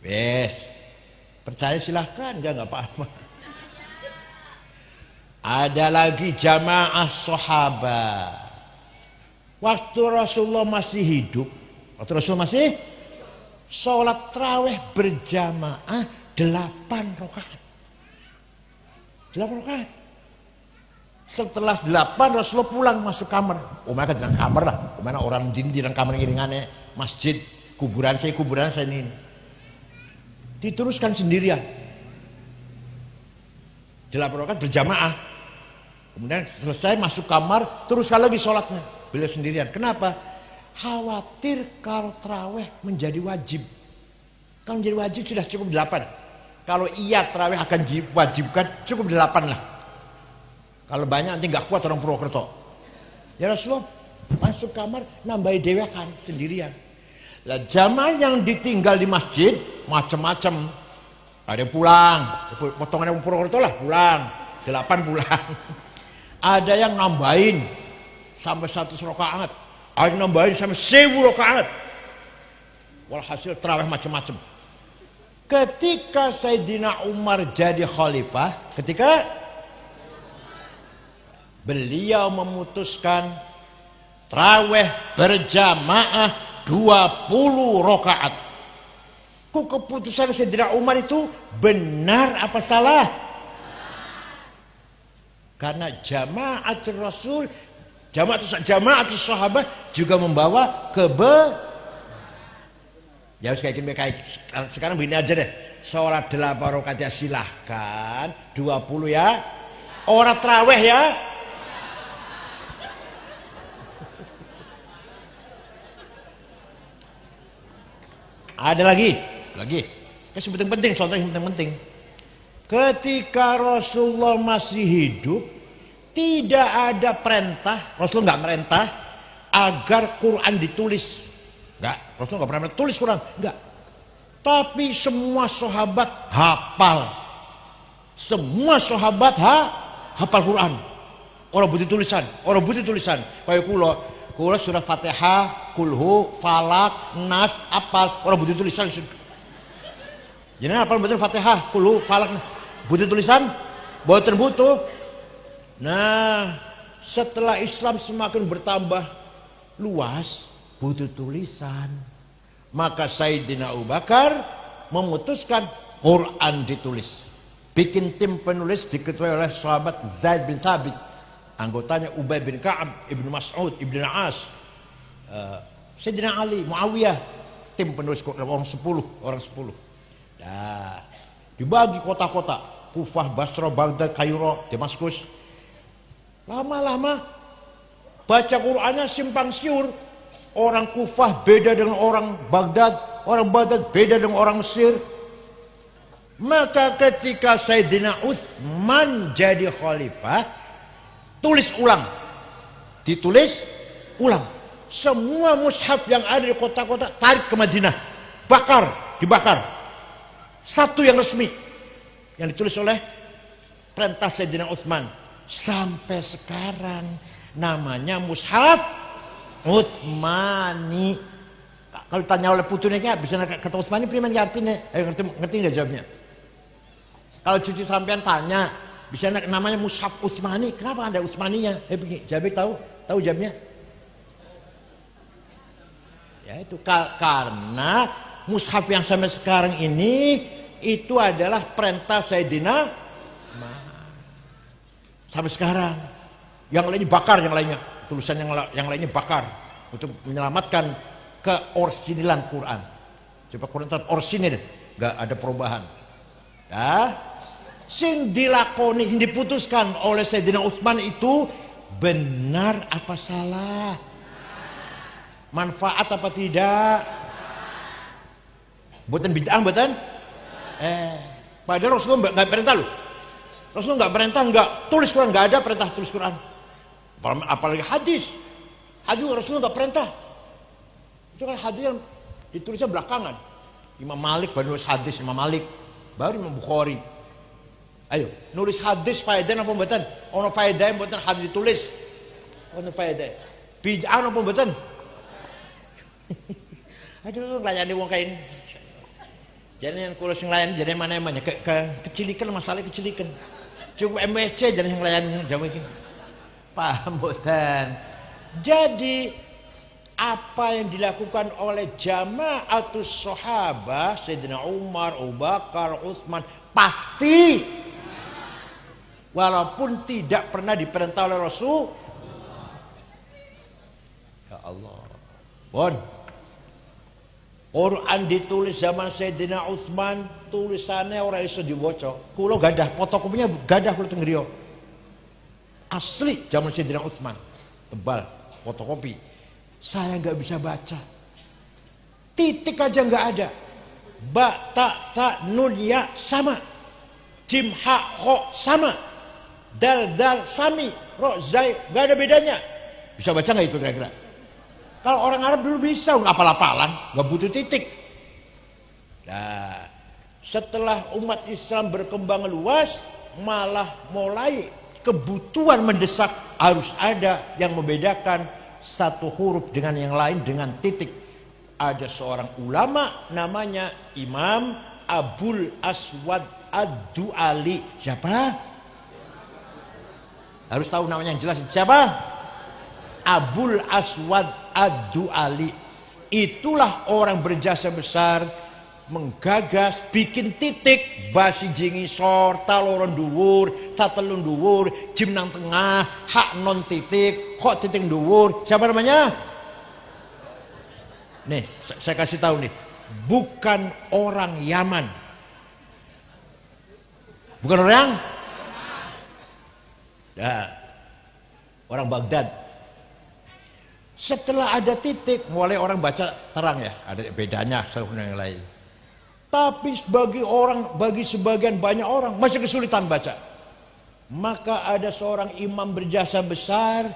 Yes. Percaya silahkan, nggak paham. Ada lagi jamaah sahabat. Waktu Rasulullah masih hidup, sholat tarawih berjamaah 8 rakaat. 8 rakaat. Setelah 8 Rasulullah pulang masuk kamar. Mereka di dalam kamar lah. Mana orang di dalam kamar iringannya masjid, kuburan saya ini. Diteruskan sendirian. 8 rakaat berjamaah. Kemudian selesai masuk kamar, teruskan lagi sholatnya. Beliau sendirian. Kenapa? Khawatir kalau tarawih menjadi wajib. Kalau menjadi wajib sudah cukup 8. Kalau iya tarawih akan diwajibkan, cukup 8 lah. Kalau banyak nanti nggak kuat orang Purwokerto. Ya Rasulullah masuk kamar nambahi dewekan sendirian. Lah jamaah yang ditinggal di masjid macam-macam. Ada yang pulang, potongan yang Purwokerto lah pulang, 8 pulang. Ada yang nambahin sampai 100 rakaat. Ada yang nambahin sampai 1000 rakaat. Walhasil tarawih macam-macam. Ketika Sayyidina Umar jadi khalifah, beliau memutuskan tarawih berjamaah 20 rakaat. Kok keputusan Sayyidina Umar itu benar apa salah? Karena jamaatul Rasul, jamaatul sahabat juga membawa ya kayak gini, sekarang begini aja deh. Sholat 8 rakaat ya silahkan, 20 ya. Orang tarawih ya. Ada lagi. Yang penting, contoh yang penting. Ketika Rasulullah masih hidup, tidak ada perintah, Rasulullah nggak merintah agar Quran ditulis. Nggak, Rasulullah nggak pernah tulis Quran, nggak. Tapi semua sahabat hafal. Semua sahabat hafal Quran. Orang butuh tulisan. Kayak kula surat Fatihah, Kulhu, Falak, Nas, apal, orang butuh tulisan. Jadi apal betul Fatihah, Kulhu, Falak, butuh tulisan? Boten butuh. Nah, setelah Islam semakin bertambah luas, butuh tulisan. Maka Sayyidina Abu Bakar memutuskan Quran ditulis. Bikin tim penulis diketuai oleh sahabat Zaid bin Thabit. Anggotanya Ubay bin Ka'ab, Ibnu Mas'ud, Ibnu As, Sayyidina Ali, Muawiyah. Tim penulis orang 10. Nah, dibagi kota-kota. Kufah, Basra, Baghdad, Kairo, Damaskus. Lama-lama baca Qur'annya simpang siur. Orang Kufah beda dengan orang Baghdad beda dengan orang Mesir. Maka ketika Sayyidina Utsman jadi khalifah, ditulis ulang. Semua mushaf yang ada di kota-kota tarik ke Madinah, dibakar. Satu yang resmi yang ditulis oleh perintah Sayyidina Utsman sampai sekarang namanya mushaf Utsmani. Kalau tanya oleh putune ki bisa kata Utsmani primen artinya? Ayo ngerti enggak jawabnya? Kalau cucu sampean tanya, bisa namanya mushaf Utsmani, kenapa ada Utsmaninya? Jabir tahu jawabnya? Ya itu karena mushaf yang sampai sekarang ini itu adalah perintah Sayyidina sampai sekarang. Yang lainnya bakar, yang lainnya tulisan yang lainnya bakar untuk menyelamatkan keorsinilan Quran. Supaya Quran tetap orsinil, nggak ada perubahan. Ya, sing dilakoni, sing diputuskan oleh Sayyidina Utsman itu benar apa salah? Manfaat apa tidak? Buatan bid'ah, buatan? Padahal Rasulullah nggak perintah loh. Rasulullah nggak perintah, nggak tulis Quran, nggak ada perintah tulis Quran. Apalagi hadis. Hadis Rasulullah nggak perintah. Itu kan hadis yang ditulisnya belakangan. Imam Malik baru nulis hadis, Imam Malik baru Imam Bukhari. Ayo, nulis hadis faedah apa mboten? Ono faedah mboten hadis ditulis. Ono faedah. Bid'ah apa mboten? Aduh, nglayani wong kain. Jadi yang kulo sing nglayani jadi mana-mana kecilikan masalah kecilikan. Cukup MSC jadi yang nglayani jamu iki. Paham mboten? Jadi apa yang dilakukan oleh jamaatus sahabah Sayyidina Umar, Abu Bakar, Utsman pasti walaupun tidak pernah diperintah oleh Rasul. Ya Allah. Bon. Quran ditulis zaman Sayyidina Utsman, tulisannya ora iso diwaca. Kula gadah fotokopinya, gadah kula teng griya. Asli zaman Sayyidina Utsman. Tebal, fotokopi. Saya nggak bisa baca. Titik aja nggak ada. Ba, ta, sa, nun, ya sama. Jim, ha, ho sama. Dal, dal, sami. Ro, zai, nggak ada bedanya. Bisa baca nggak itu kira-kira? Kalau orang Arab dulu bisa, nggak apal-apalan, nggak butuh titik. Nah, setelah umat Islam berkembang luas, malah mulai kebutuhan mendesak harus ada yang membedakan satu huruf dengan yang lain dengan titik. Ada seorang ulama namanya Imam Abul Aswad Ad-Du'ali. Siapa? Harus tahu namanya yang jelas. Siapa? Abul Aswad Ad-Du'ali. Itulah orang berjasa besar menggagas bikin titik basi jingi sor taloron dhuwur satelun dhuwur jim nang tengah hak non titik kok titik dhuwur. Siapa namanya? Nih saya kasih tahu nih, bukan orang Yaman, bukan orang ya, orang Baghdad. Setelah ada titik mulai orang baca terang ya, ada bedanya satu dengan yang lain. Tapi bagi sebagian banyak orang masih kesulitan baca. Maka ada seorang imam berjasa besar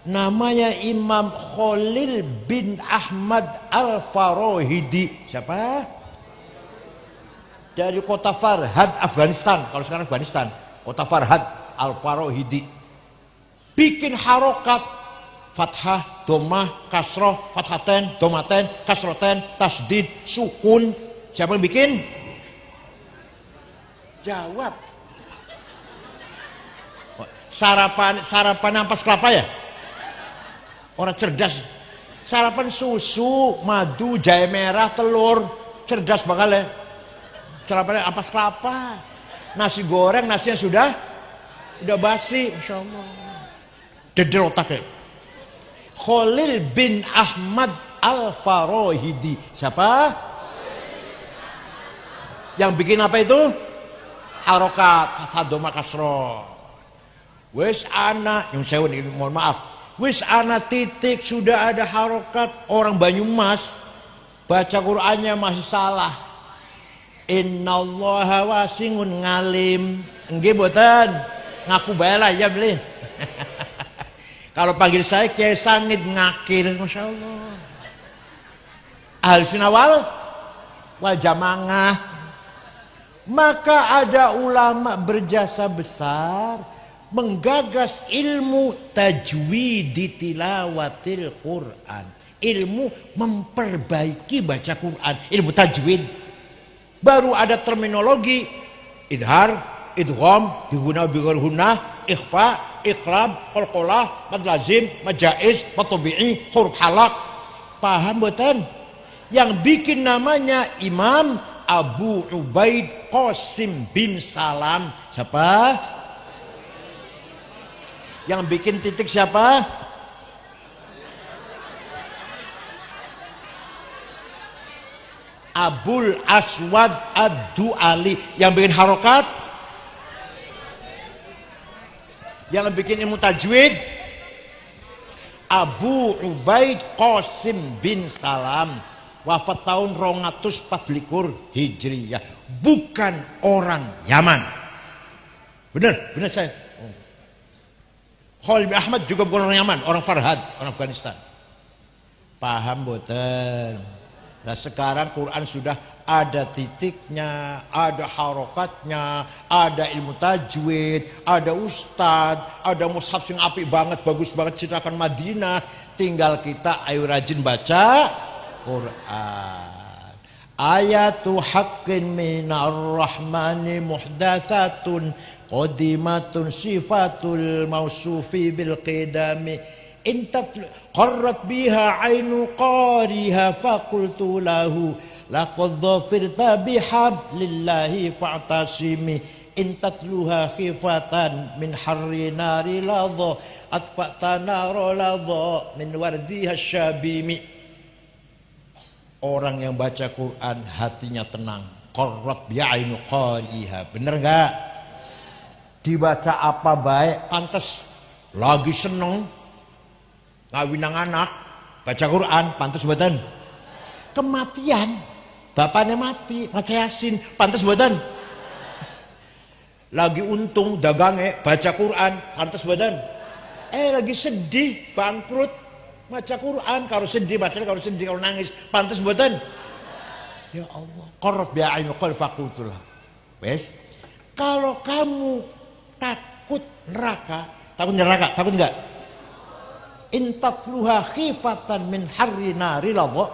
namanya Imam Khalil bin Ahmad Al-Farahidi. Siapa? Dari kota Farhad, Afghanistan. Kalau sekarang Afghanistan, kota Farhad Al-Farahidi. Bikin harokat fathah, domah, kasroh, fathaten, domaten, kasroten, tasdid, sukun. Siapa yang bikin? Jawab. Sarapan ampas kelapa ya? Orang cerdas. Sarapan susu, madu, jahe merah, telur. Cerdas bakal ya. Sarapan ampas kelapa. Nasi goreng, nasinya sudah basi. Masya Allah. Deder otaknya. Khalil bin Ahmad Al-Farahidi. Siapa? Yang bikin apa itu? Harokat, fathah, doma, kasroh. Wis ana, yang saya mohon maaf. Wis ana titik sudah ada harokat. Orang Banyumas baca Qur'annya masih salah. Innallaha wasingun ngalim. Nggih mboten? Ngaku bae lah ya beli. Kalau panggil saya Kiai Sangit ngakil, Masya Allah. Ahli Sunnah wal Jamaah. Maka ada ulama berjasa besar menggagas ilmu tajwid tilawatil Quran. Ilmu memperbaiki baca Quran, ilmu tajwid. Baru ada terminologi idhar, idgham, diguna bighairi gunnah, ikhfa, iqlab, qalqalah, mad lazim, mad jaiz, mad tabi'i, huruf halaq. Paham mboten? Yang bikin namanya Imam Abu Ubaid Qasim bin Salam. Siapa? Yang bikin titik siapa? Abul Aswad Ad-Du'ali. Yang bikin harokat, yang bikin ilmu tajwid, Abu Ubaid Qasim bin Salam. Wafat tahun 224 Hijriyah. Bukan orang Yaman. Benar saya. Khalid bin Ahmad juga bukan orang Yaman, orang Farhad, orang Afghanistan. Paham boten? Nah sekarang Quran sudah ada titiknya, ada harokatnya, ada ilmu tajwid, ada ustad, ada mushaf yang apik banget, bagus banget, cetakan Madinah. Tinggal kita ayo rajin baca Quran. Ayatu haqqin minar rahmani muhdatsatun qadimatun sifatul mausufi bil qidami intat qarrat biha ainu qariha faqultu lahu laqad dhafirta bihablillahi fa'tasimi intatluha khifatan min harri nari ladha atfa'ta nara ladha min wardiha syabimi. Orang yang baca Quran hatinya tenang, qarrat bi ainu qariha. Bener enggak? Dibaca apa baik, pantas lagi seneng ngawinang anak baca Quran, pantas mboten? Kematian, bapaknya mati, maca Yasin, pantas mboten? Lagi untung dagangnya baca Quran, pantas mboten? Lagi sedih, bangkrut, baca Quran, kalau sedih baca, kalau sedih kalau nangis, pantas mboten? Ya Allah, qarrat bi ainu qal faqutullah. Wes, kalau kamu takut neraka, takut enggak? Intatluha khifatan min harri nari ladha.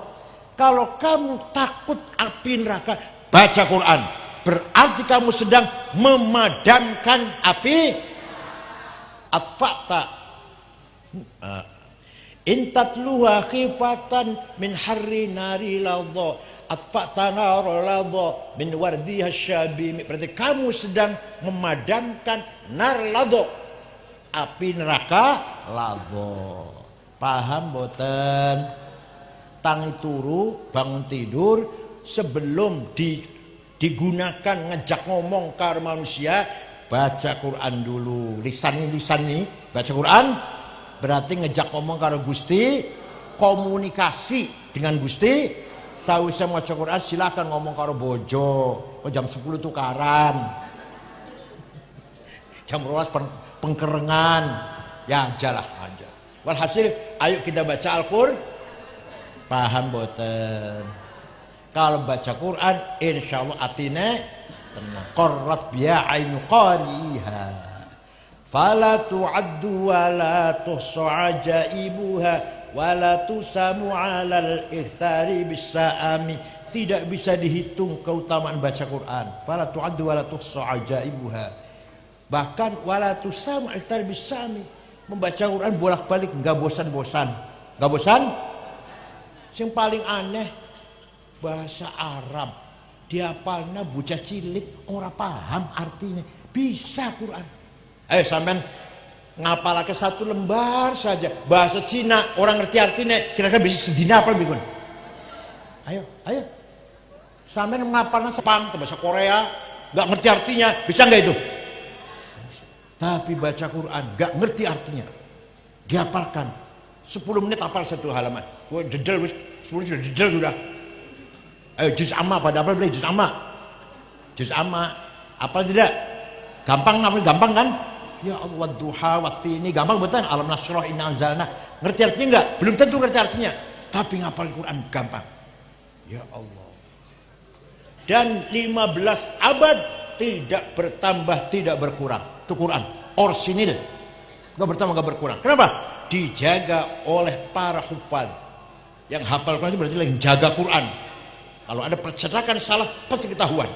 Kalau kamu takut api neraka, baca Quran. Berarti kamu sedang memadamkan api. Atfa'ta. Intatluha khifatan min harri nari ladha. Atfa'ta nara ladha min wardiha syabimi. Berarti kamu sedang memadamkan nar ladha, api neraka ladha. Paham boten? Tangi turu, bangun tidur, sebelum digunakan ngejak ngomong ke manusia, baca Quran dulu. Lisan nih baca Quran berarti ngejak ngomong karo Gusti, komunikasi dengan Gusti. Sausé maca Quran silakan ngomong karo bojo. Jam 10 tukaran. Jam 12 pengkerengan. Ya ajalah aja. Walhasil ayo kita baca Al-Qur'an. Paham boten? Kalau baca Quran insyaallah atine tenang. Qarrat biya ainu qariha. Fala tu'addu wa la tuhsa ajaibuha wa la tusamu 'alal ikhtari bis-sa'ami. Tidak bisa dihitung keutamaan baca Quran. Fala tu'addu wa la tuhsa ajaibuha. Bahkan wa la tusamu 'alal ikhtari bis-sa'ami. Membaca Quran bolak-balik enggak bosan-bosan. Enggak bosan? Yang paling aneh bahasa Arab. Dihafalna bocah cilik ora paham artinya. Bisa Quran. Ayo sampean ngapalake satu lembar saja bahasa Cina, orang ngerti artinya, kira-kira bisa sedina apa bingung? Ayo. Sampean ngapalna Jepang, bahasa Korea, enggak ngerti artinya, bisa enggak itu? Tapi baca Quran gak ngerti artinya, dihafalkan 10 menit hafal satu halaman. Wah jedel wis 10 sudah jedel sudah. Ayo juz amma pada apa beli juz amma? Juz amma apa tidak? Gampang namanya gampang kan? Ya Allah duha waktu ini gampang betul. Alam nasroh inna anzalna. Ngerti artinya enggak? Belum tentu ngerti artinya. Tapi ngapal Quran gampang. Ya Allah. dan 15 abad tidak bertambah, tidak berkurang. Itu Quran, orsinil, gak bertambah, gak berkurang. Kenapa? Dijaga oleh para hufal. Yang hafal Quran itu berarti lagi jaga Quran. Kalau ada percetakan salah pasti ketahuan.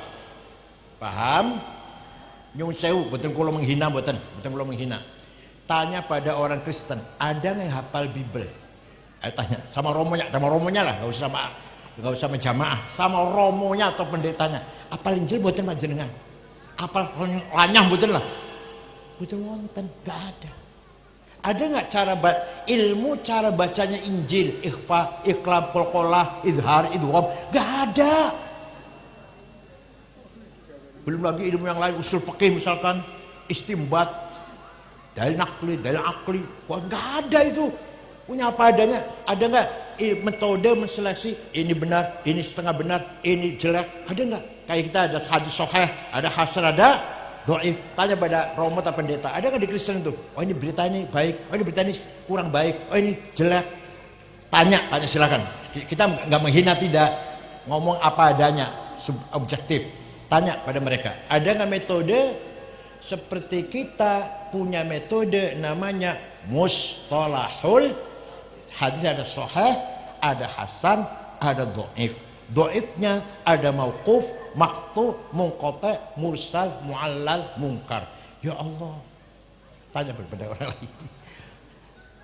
Paham? Nyun sewu, betul kula menghina, betul kula menghina. Tanya pada orang Kristen, ada nggak yang hafal Bible? Ayo tanya sama romonya lah, nggak usah sama jamaah, sama romonya atau pendetanya. Apal Injil betul panjenengan? Apal lanyah betul lah? Betul wonten, nggak ada. Ada nggak ilmu cara bacanya Injil, ikhfa, iqlab, qalqalah, idhar, idgham? Nggak ada. Belum lagi ilmu yang lain, usul fikih misalkan, istimbat, dalil nakli, dalil akli. Wah, nggak ada itu. Punya apa adanya. Ada nggak metode menseleksi ini benar, ini setengah benar, ini jelek? Ada nggak? Kayak kita ada hadis sahih, ada hasan, ada dhaif. Tanya pada romo atau pendeta, ada nggak di Kristen itu? Oh ini berita ini baik, oh ini berita ini kurang baik, oh ini jelek. Tanya silakan. Kita nggak menghina, tidak ngomong apa adanya, objektif. Tanya pada mereka, ada nggak metode seperti kita punya metode namanya mustalahul hadis, ada sahih, ada hasan, ada dhaif. Dhaifnya ada mauquf, maqtu, munqati, mursal, muallal, munkar. Ya Allah, tanya pada orang lain.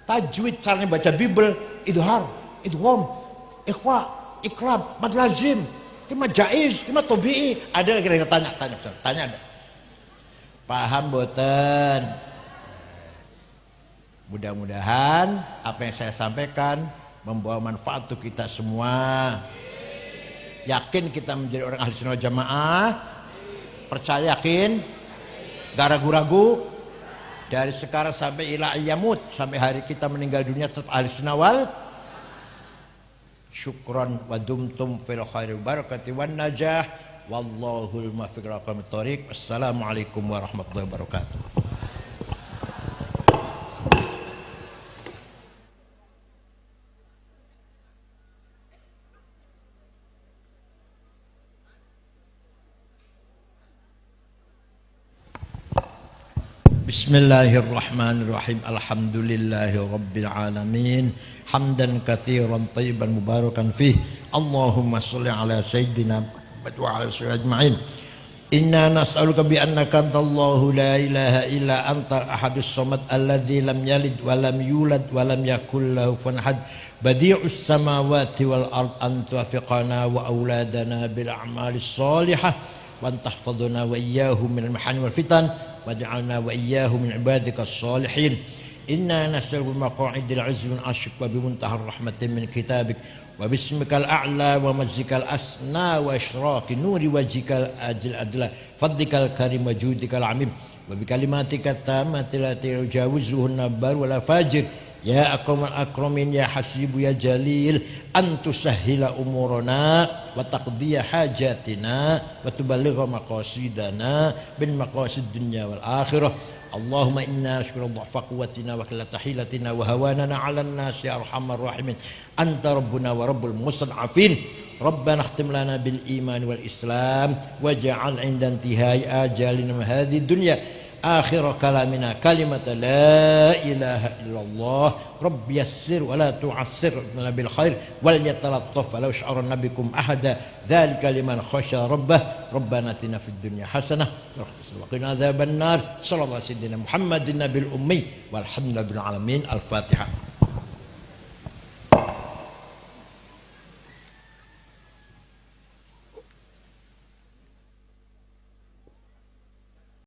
Tajwid caranya baca Bible, idhar, idgham, ikhfa, iqlab, mad lazim, lima jaiz, lima tabi'i. Ada kira-kira tanya ada. Paham boten? Mudah-mudahan apa yang saya sampaikan membawa manfaat untuk kita semua. Yakin kita menjadi orang ahli sunnah jamaah? Percaya, yakin? Gak ragu-ragu? Dari sekarang sampai ila ayyamut, sampai hari kita meninggal dunia tetap ahli sunnah wal. Syukran wa dumtum fil khairi barakati wan najah. Wallahul muwaffiq ila aqwamit thoriq. Assalamualaikum warahmatullahi wabarakatuh. Bismillahirrahmanirrahim. Alhamdulillahi rabbil alamin. Hamdan katsiran thayyiban mubarakan fih. Allahumma shalli ala sayyidina Muhammad wa ala alihi ajma'in. Inna nas'aluka bi annaka antallahu la ilaha illa anta ahadus samad alladzi lam yalid wa lam yulad wa lam yakul lahu kufuwan ahad. Badi'us samawati wal ard an tuwaffiqana wa auladana bil a'malis shalihah wa tahfadhuna wa iyyahum minal mahani wal fitan waj'alna wa iyyahum min ibadikas shalihin. Inna nas'aluka maq'idil 'izzi min asyik wa bimuntahar rahmatin min kitabik wa bismikal a'la wa mazikal asna wa isyraqi nuri wajhikal ajil adla fadlikal karim wa judikal amim wa bikalimatika tammati la tujawizuhunna bar wala fajir ya akramal akramin ya hasibu ya jalil antusahhila umurana wa taqdiya hajatina wa tuballigha maqasidana bin maqasid dunya wal akhirah. Allahumma inna nashkuru dha'fa quwwatina wa qillata hilatina wa hawanana 'alan nas ya arhamar rahimin. Anta rabbuna wa rabbul mustad'afin. Rabbana khtim lana bil iman wal islam waj'al 'inda intihai ajalina min hadhihi dunya akhir kalamina kalimata la ilaha illallah. Rabbi yassir wa la tu'assir lana bil khair wal yatalattaf wa la yash'urna bikum ahada dzalika liman khasya rabbah. Rabbana atina fid dunya hasanah wa qina adzaban nar. Sallallahu alaihi wasallam Muhammadin nabil ummi walhamdulillahi rabbil alamin. Al-Fatihah.